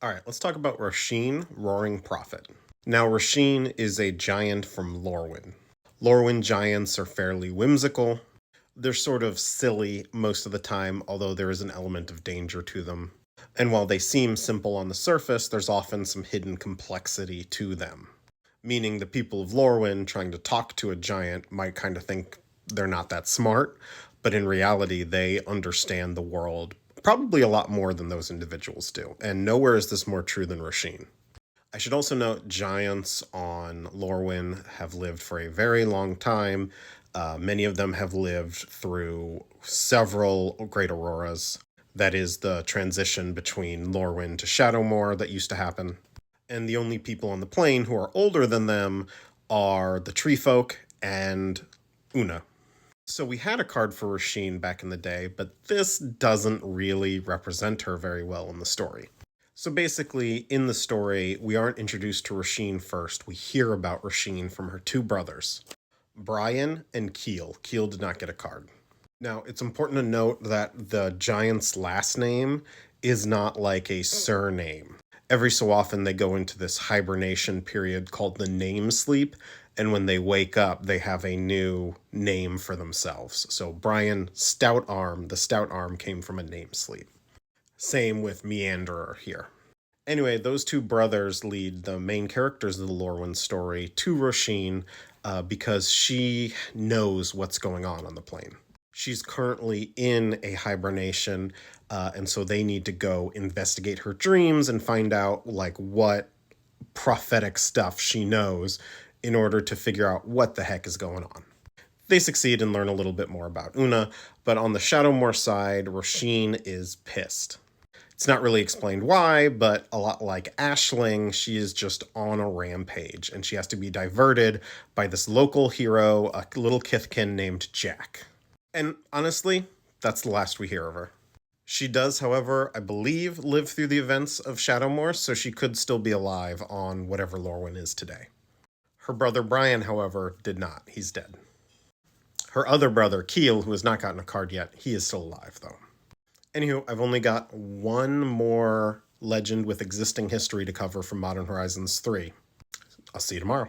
All right, let's talk about Rosheen, Roaring Prophet. Now, Rosheen is a giant from Lorwyn. Lorwyn giants are fairly whimsical. They're sort of silly most of the time, although there is an element of danger to them. And while they seem simple on the surface, there's often some hidden complexity to them. Meaning the people of Lorwyn trying to talk to a giant might kind of think they're not that smart, but in reality, they understand the world probably a lot more than those individuals do. And nowhere is this more true than Rosheen. I should also note giants on Lorwyn have lived for a very long time. Many of them have lived through several great auroras. That is the transition between Lorwyn to Shadowmoor that used to happen. And the only people on the plane who are older than them are the tree folk and Una. So we had a card for Rosheen back in the day, but this doesn't really represent her very well in the story. So basically, in the story, we aren't introduced to Rosheen first. We hear about Rosheen from her two brothers, Brian and Keel. Keel did not get a card. Now, it's important to note that the giant's last name is not like a surname. Every so often, they go into this hibernation period called the name sleep, and when they wake up, they have a new name for themselves. So Brian Stout Arm, the Stout Arm came from a name sleep. Same with Meanderer here. Anyway, those two brothers lead the main characters of the Lorwyn story to Rosheen because she knows what's going on the plane. She's currently in a hibernation, and so they need to go investigate her dreams and find out like what prophetic stuff she knows in order to figure out what the heck is going on. They succeed and learn a little bit more about Una, but on the Shadowmoor side, Rosheen is pissed. It's not really explained why, but a lot like Aisling, she is just on a rampage, and she has to be diverted by this local hero, a little Kithkin named Jack. And honestly, that's the last we hear of her. She does, however, I believe, live through the events of Shadowmoor, so she could still be alive on whatever Lorwyn is today. Her brother Brian, however, did not. He's dead. Her other brother, Keel, who has not gotten a card yet, he is still alive, though. Anywho, I've only got one more legend with existing history to cover from Modern Horizons 3. I'll see you tomorrow.